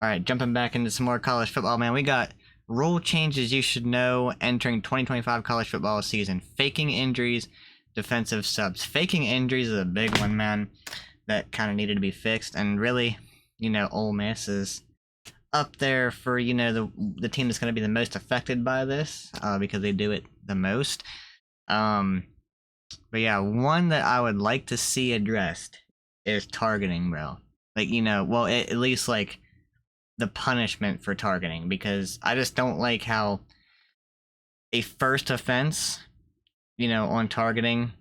All right, jumping back into some more college football, man. We got rule changes you should know entering 2025 college football season. Faking injuries, defensive subs. Faking injuries is a big one, man, that kind of needed to be fixed. And really, Ole Miss is up there for, the team that's going to be the most affected by this because they do it the most. But yeah, one that I would like to see addressed is targeting, bro. Like, at least like the punishment for targeting, because I just don't like how a first offense, on targeting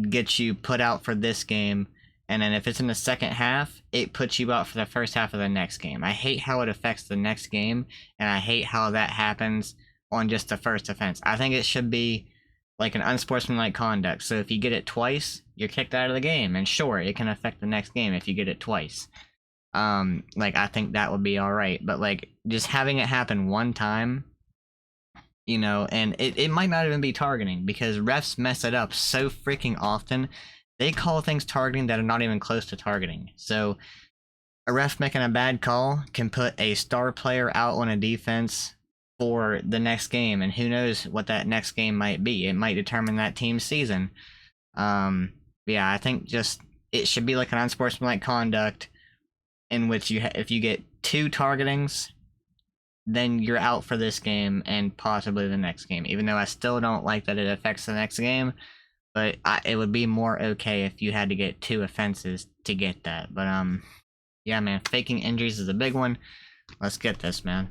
gets you put out for this game, and then if it's in the second half, it puts you out for the first half of the next game. I hate how it affects the next game, and I hate how that happens on just the first offense. I think it should be like an unsportsmanlike conduct. So if you get it twice, you're kicked out of the game, and sure, it can affect the next game if you get it twice. I think that would be all right, but like just having it happen one time, and it might not even be targeting, because refs mess it up so freaking often. They call things targeting that are not even close to targeting. So a ref making a bad call can put a star player out on a defense for the next game, and who knows what that next game might be. It might determine that team's season. Yeah, I think just it should be like an unsportsmanlike conduct, in which if you get two targetings, then you're out for this game and possibly the next game. Even though I still don't like that it affects the next game, but it would be more okay if you had to get two offenses to get that. But yeah, man, faking injuries is a big one. Let's get this, man.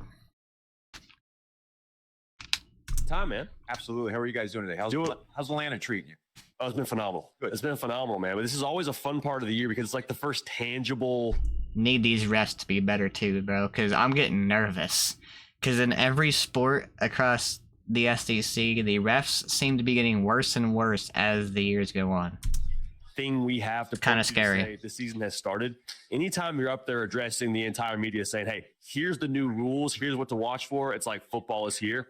Time, man. Absolutely. How are you guys doing today? How's Atlanta treating you? Oh, it's been phenomenal. Good. It's been phenomenal, man. But this is always a fun part of the year because it's like the first tangible. Need these refs to be better too, bro, because I'm getting nervous. Because in every sport across the SEC, the refs seem to be getting worse and worse as the years go on. Thing we have to kind of scary. The season has started. Anytime you're up there addressing the entire media saying, hey, here's the new rules, here's what to watch for, it's like football is here.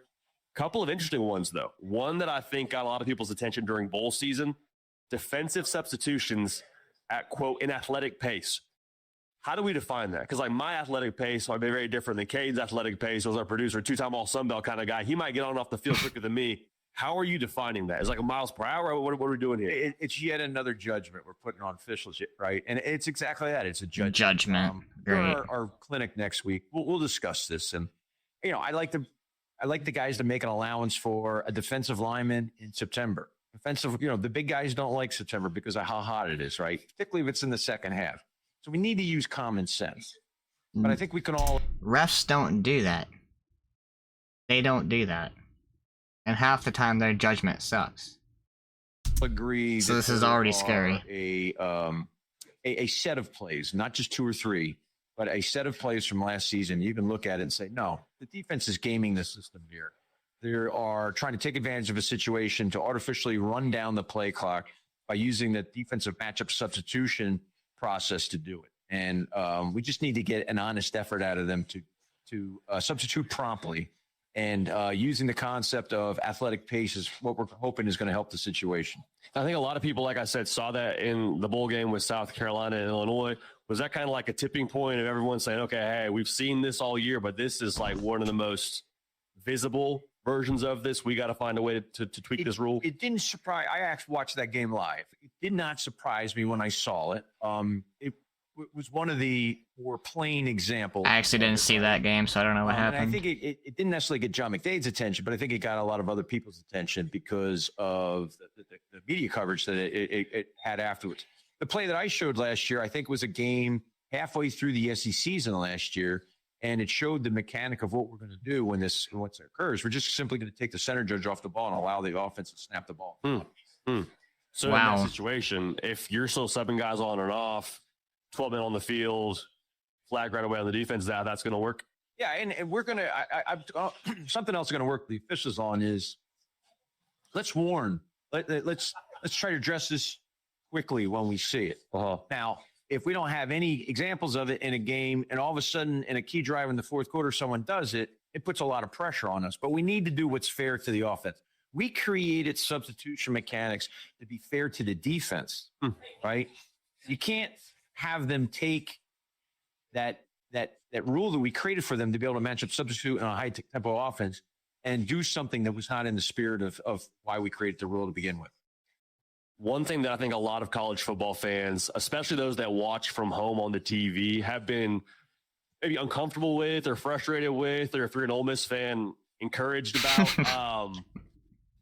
Couple of interesting ones, though. One that I think got a lot of people's attention during bowl season: defensive substitutions at, quote, an athletic pace. How do we define that? Because like my athletic pace might be very different than Cade's athletic pace. As our producer, two-time All-Sun Belt kind of guy, he might get on off the field quicker than me. How are you defining that? Is it like a miles per hour? What are we doing here? It's yet another judgment we're putting on officials, right? And it's exactly that. It's a judgment. Great. Our clinic next week, we'll discuss this. And I like the guys to make an allowance for a defensive lineman in September. Defensive, the big guys don't like September because of how hot it is, right? Particularly if it's in the second half. So we need to use common sense. But I think we can all... Refs don't do that. They don't do that. And half the time their judgment sucks. Agree. So this is already scary. A set of plays, not just two or three, but a set of plays from last season. You can look at it and say, no, the defense is gaming the system here. They are trying to take advantage of a situation to artificially run down the play clock by using the defensive matchup substitution process to do it. And we just need to get an honest effort out of them to substitute promptly. And using the concept of athletic pace is what we're hoping is going to help the situation. I think a lot of people, like I said, saw that in the bowl game with South Carolina and Illinois. Was that kind of like a tipping point of everyone saying, okay, hey, we've seen this all year, but this is like one of the most visible versions of this. We got to find a way to tweak this rule. It didn't surprise. I actually watched that game live. It did not surprise me when I saw it. It was one of the more plain examples. I actually didn't see that game, so I don't know what happened. And I think it didn't necessarily get John McDade's attention, but I think it got a lot of other people's attention because of the media coverage that it had afterwards. The play that I showed last year, I think, was a game halfway through the SEC season last year, and it showed the mechanic of what we're going to do once it occurs. We're just simply going to take the center judge off the ball and allow the offense to snap the ball. So in that situation, if you're still subbing guys on and off, 12 men on the field, flag right away on the defense, that's going to work? Yeah, and we're going to something else going to work the officials on is let's warn. Let's try to address this quickly when we see it. Now, if we don't have any examples of it in a game and all of a sudden in a key drive in the fourth quarter someone does it, it puts a lot of pressure on us. But we need to do what's fair to the offense. We created substitution mechanics to be fair to the defense, right? You can't have them take that that rule that we created for them to be able to match up substitute in a high tempo offense and do something that was not in the spirit of why we created the rule to begin with. One thing that I think a lot of college football fans, especially those that watch from home on the TV, have been maybe uncomfortable with or frustrated with, or if you're an Ole Miss fan, encouraged about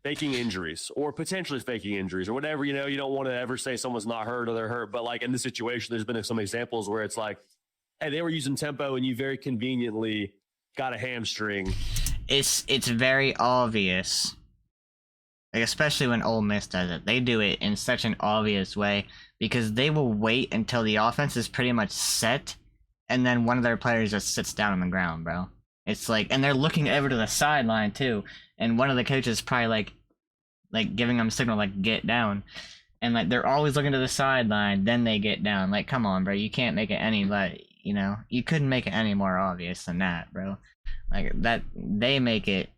faking injuries or potentially faking injuries or whatever. You don't want to ever say someone's not hurt or they're hurt. But like in this situation, there's been some examples where it's like, hey, they were using tempo and you very conveniently got a hamstring. It's very obvious. Like, especially when Ole Miss does it. They do it in such an obvious way because they will wait until the offense is pretty much set and then one of their players just sits down on the ground, bro. It's like, and they're looking over to the sideline too, and one of the coaches probably like giving them a signal like get down, and like they're always looking to the sideline, then they get down. Like, come on, bro, you can't make it any you couldn't make it any more obvious than that, bro. Like that, they make it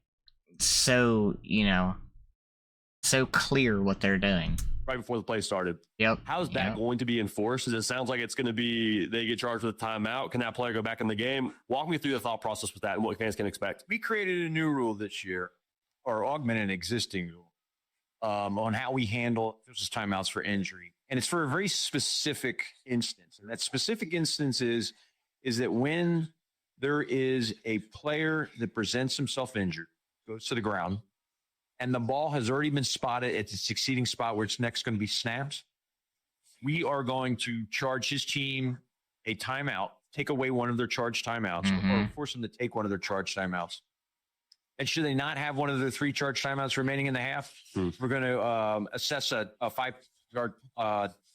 so so clear what they're doing. Right before the play started. Yep. How's that going to be enforced? Because it sounds like it's going to be they get charged with a timeout. Can that player go back in the game? Walk me through the thought process with that and what fans can expect. We created a new rule this year, or augmented an existing rule, on how we handle officials' timeouts for injury. And it's for a very specific instance. And that specific instance is that when there is a player that presents himself injured, goes to the ground, and the ball has already been spotted at the succeeding spot where it's next going to be snapped, we are going to charge his team a timeout, take away one of their charged timeouts, or force them to take one of their charged timeouts. And should they not have one of their 3 charged timeouts remaining in the half, we're going to assess a 5-yard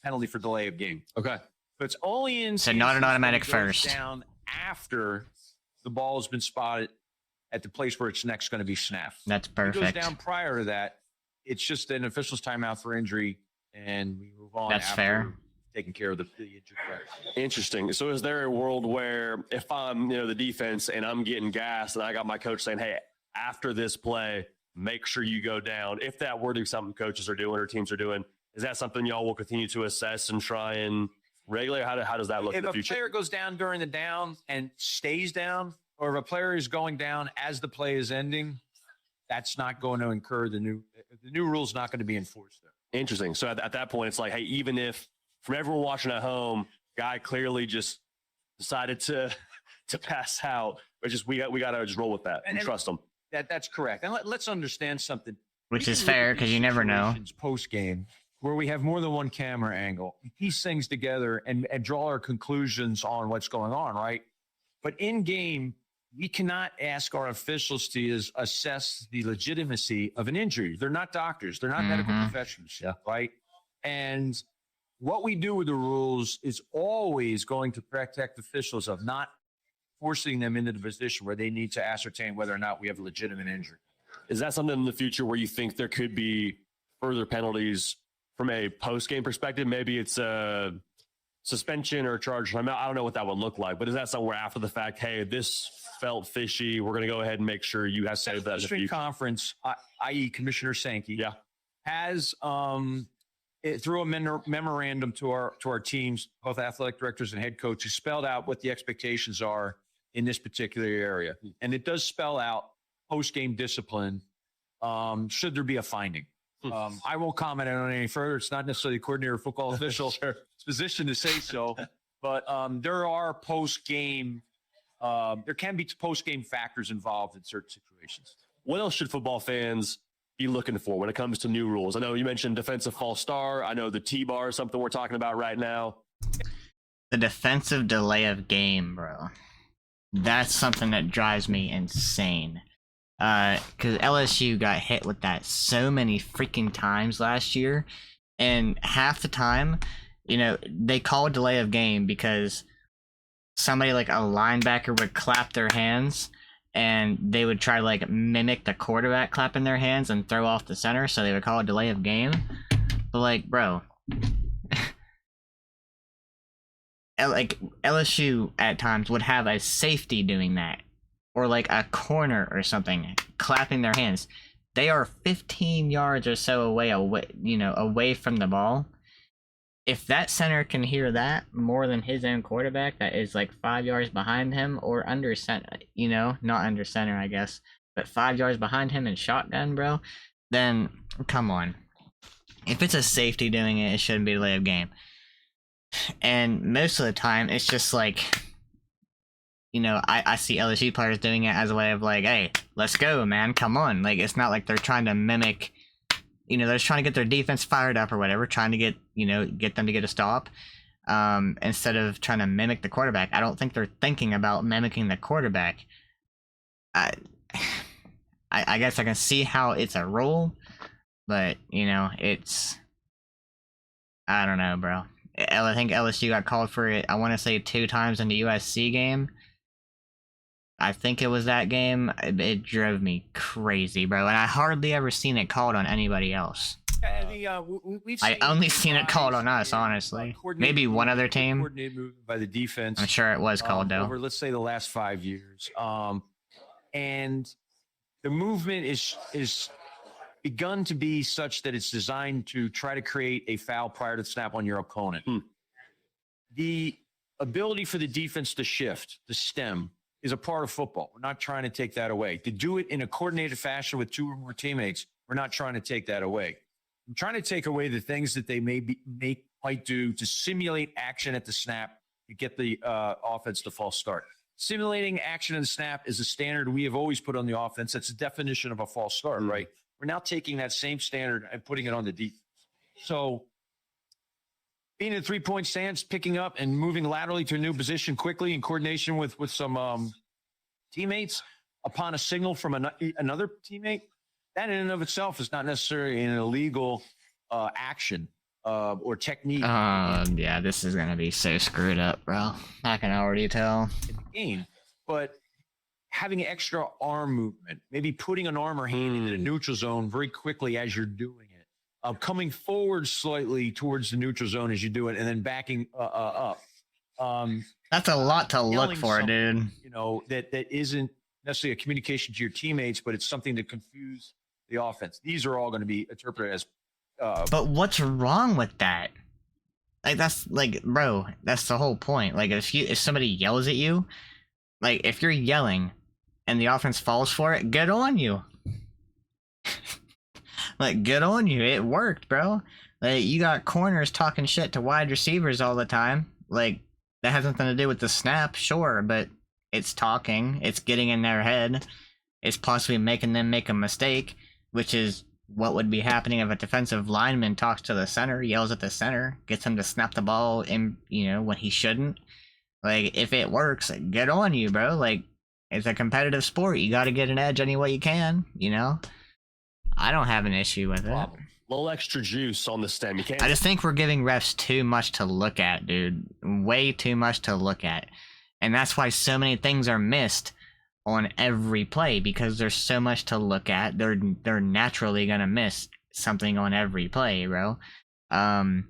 penalty for delay of game. Okay. But it's only in so not an automatic first down after the ball has been spotted at the place where it's next going to be snapped. That's perfect. If it goes down prior to that, it's just an official's timeout for injury, and we move on. That's fair. Taking care of the injured player. Interesting. So is there a world where if I'm, the defense and I'm getting gassed and I got my coach saying, hey, after this play, make sure you go down. If that were to be something coaches are doing or teams are doing, is that something y'all will continue to assess and try and regulate? How does that look in the future? If a player goes down during the down and stays down, or if a player is going down as the play is ending, that's not going to incur the new rule's not going to be enforced there. Interesting. So at that point, it's like, hey, even if from everyone watching at home, guy clearly just decided to pass out, but just we got to just roll with that and trust them. That's correct. And let's understand something. Which is fair because you never know. Post game, where we have more than one camera angle, piece things together and draw our conclusions on what's going on, right? But in game, we cannot ask our officials to assess the legitimacy of an injury. They're not doctors. They're not medical professionals, right? And what we do with the rules is always going to protect officials of not forcing them into the position where they need to ascertain whether or not we have a legitimate injury. Is that something in the future where you think there could be further penalties from a post-game perspective? Maybe it's a suspension or a charge. I don't know what that would look like, but is that somewhere after the fact, hey, this felt fishy, we're going to go ahead and make sure you have said that? The conference, i.e. Commissioner Sankey, has through a memorandum to our teams, both athletic directors and head coaches, spelled out what the expectations are in this particular area. And it does spell out post-game discipline should there be a finding. I won't comment on it any further. It's not necessarily the coordinator or football official's position to say so, but there are post-game there can be post-game factors involved in certain situations. What else should football fans be looking for when it comes to new rules? I know you mentioned defensive false start. I know the T-bar is something we're talking about right now. The defensive delay of game, bro. That's something that drives me insane. Because LSU got hit with that so many freaking times last year. And half the time, they call a delay of game because somebody like a linebacker would clap their hands and they would try to like mimic the quarterback clapping their hands and throw off the center, so they would call a delay of game. But like, bro, like LSU at times would have a safety doing that, or like a corner or something clapping their hands. They are 15 yards or so away, away from the ball, if that center can hear that more than his own quarterback that is like 5 yards behind him or under center, not under center, I guess, but 5 yards behind him in shotgun, bro, then come on. If it's a safety doing it, it shouldn't be delay of game. And most of the time, it's just like, I see LSU players doing it as a way of like, hey, let's go, man, come on. Like, it's not like they're trying to mimic, they're just trying to get their defense fired up or whatever, trying to get them to get a stop. Instead of trying to mimic the quarterback. I don't think they're thinking about mimicking the quarterback. I guess I can see how it's a rule, but it's, I don't know, bro. I think LSU got called for it, I want to say 2 times in the USC game. I think it was that game. It drove me crazy, bro. And I hardly ever seen it called on anybody else. I only seen it called on us, honestly. Maybe one other team. Coordinated movement by the defense. I'm sure it was called, though. Over, let's say, the last 5 years. And the movement is begun to be such that it's designed to try to create a foul prior to the snap on your opponent. The ability for the defense to shift, the stem, is a part of football. We're not trying to take that away. To do it in a coordinated fashion with 2 or more teammates, we're not trying to take that away. I'm trying to take away the things that they might do to simulate action at the snap to get the offense to false start. Simulating action in the snap is a standard we have always put on the offense. That's the definition of a false start, right? We're now taking that same standard and putting it on the defense. So being in 3-point stance, picking up and moving laterally to a new position quickly in coordination with some teammates upon a signal from another teammate, that in and of itself is not necessarily an illegal action or technique. Yeah, this is going to be so screwed up, bro. I can already tell. In the game, but having extra arm movement, maybe putting an arm or hand into the neutral zone very quickly as you're doing it, coming forward slightly towards the neutral zone as you do it, and then backing up. That's a lot to look for, dude. That isn't necessarily a communication to your teammates, but it's something to confuse the offense. These are all going to be interpreted as. But what's wrong with that? Like, that's like, bro, that's the whole point. Like, if somebody yells at you, like, if you're yelling and the offense falls for it, good on you. Like, good on you. It worked, bro. Like, you got corners talking shit to wide receivers all the time. Like, that has nothing to do with the snap, sure, but it's talking. It's getting in their head. It's possibly making them make a mistake, which is what would be happening if a defensive lineman talks to the center, yells at the center, gets him to snap the ball in, when he shouldn't. Like, if it works, good on you, bro. Like, it's a competitive sport. You got to get an edge any way you can, I don't have an issue with it. A little extra juice on the stem. You can't. I just think we're giving refs too much to look at, dude. Way too much to look at. And that's why so many things are missed on every play, because there's so much to look at. They're naturally going to miss something on every play, bro. And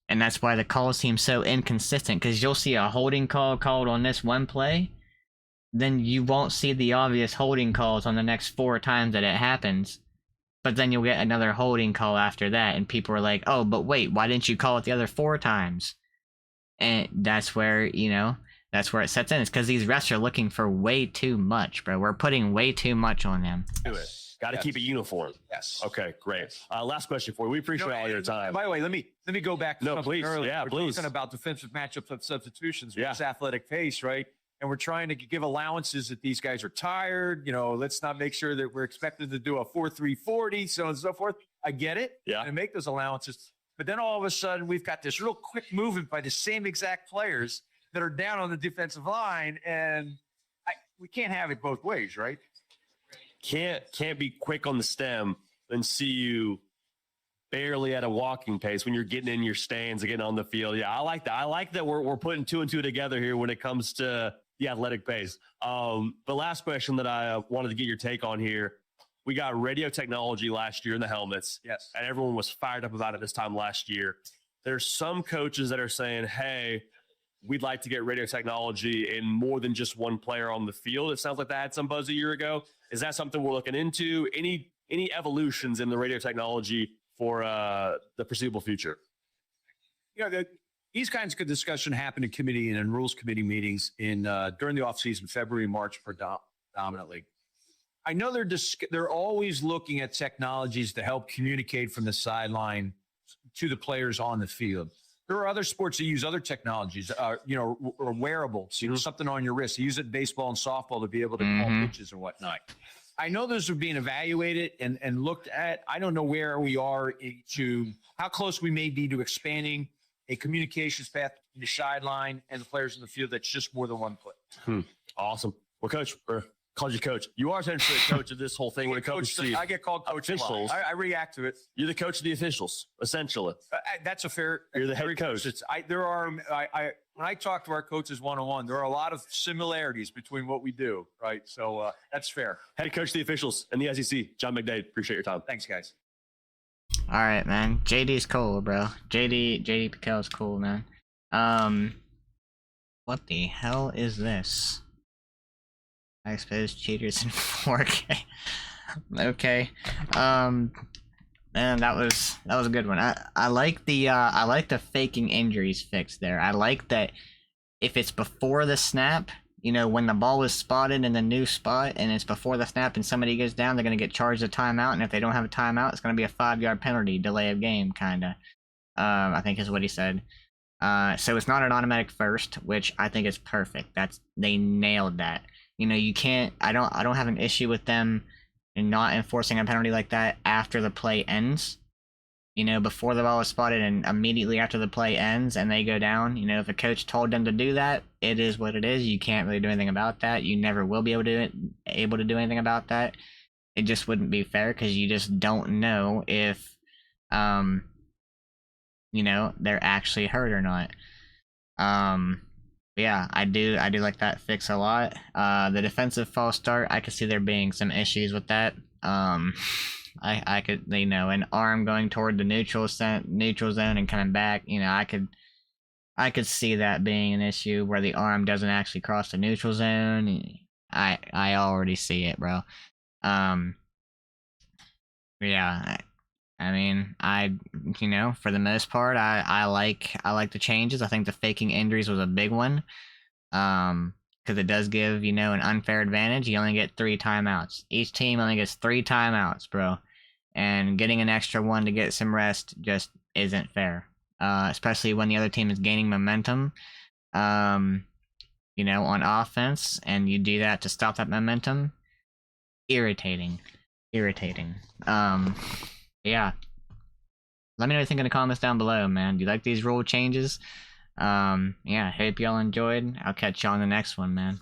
that's why the calls seem so inconsistent, because you'll see a holding call called on this one play, then you won't see the obvious holding calls on the next 4 times that it happens. But then you'll get another holding call after that, and people are like, oh, but wait, why didn't you call it the other 4 times? And that's where, that's where it sets in. It's because these refs are looking for way too much, bro. We're putting way too much on them. Do it. Got to keep it uniform. Yes. Okay, great. Last question for you. We appreciate all your time. By the way, let me go back to something please. earlier. Yeah, we're please. talking about defensive matchups of substitutions with this athletic pace, right? And we're trying to give allowances that these guys are tired. Let's not make sure that we're expected to do a 4-3-40, so on and so forth. I get it. Yeah. And make those allowances. But then all of a sudden, we've got this real quick movement by the same exact players that are down on the defensive line, and we can't have it both ways, right? Can't be quick on the stem and see you barely at a walking pace when you're getting in your stands and getting on the field. Yeah, I like that. I like that we're putting 2 and 2 together here when it comes to the athletic pace. The last question that I wanted to get your take on here, we got radio technology last year in the helmets. Yes. And everyone was fired up about it this time last year. There's some coaches that are saying, hey, we'd like to get radio technology in more than just one player on the field. It sounds like that had some buzz a year ago. Is that something we're looking into? Any evolutions in the radio technology for the foreseeable future? these kinds of discussion happen in committee and in rules committee meetings during the offseason, February, March predominantly. I know they're always looking at technologies to help communicate from the sideline to the players on the field. There are other sports that use other technologies, or wearables, something on your wrist. They use it in baseball and softball to be able to call pitches and whatnot. I know those are being evaluated and looked at. I don't know where we are to how close we may be to expanding a communications path in the sideline and the players in the field that's just more than one play. Awesome. Well, Coach, called you Coach. You are essentially a coach of this whole thing when it comes to I get called coach. Officials. I react to it. You're the coach of the officials, essentially. That's a fair. You're the head coach. When I talk to our coaches one-on-one, there are a lot of similarities between what we do, right? So that's fair. Head coach of the officials and the SEC, John McDade. Appreciate your time. Thanks, guys. All right, man. JD's cool, bro. JD Piquel's cool, man. What the hell is this? I expose cheaters in 4K. Okay. Man, that was a good one. I like the faking injuries fix there. I like that if it's before the snap, when the ball was spotted in the new spot and it's before the snap and somebody goes down, they're gonna get charged a timeout, and if they don't have a timeout, it's gonna be a 5-yard penalty, delay of game, kinda. I think is what he said. So it's not an automatic first, which I think is perfect. They nailed that. You can't. I don't have an issue with them not enforcing a penalty like that after the play ends. Before the ball was spotted and immediately after the play ends and they go down. If a coach told them to do that, it is what it is. You can't really do anything about that. You never will be able to do anything about that. It just wouldn't be fair because you just don't know if, they're actually hurt or not. Yeah, I do like that fix a lot. The defensive false start, I could see there being some issues with that. I could, an arm going toward the neutral zone and coming back. I could see that being an issue where the arm doesn't actually cross the neutral zone. I already see it, bro. Yeah. I mean, for the most part, I like the changes. I think the faking injuries was a big one, because it does give an unfair advantage. You only get 3 timeouts. Each team only gets 3 timeouts, bro, and getting an extra one to get some rest just isn't fair. Especially when the other team is gaining momentum, on offense, and you do that to stop that momentum. Irritating. Yeah. Let me know what you think in the comments down below, man. Do you like these rule changes? Yeah, hope y'all enjoyed. I'll catch y'all on the next one, man.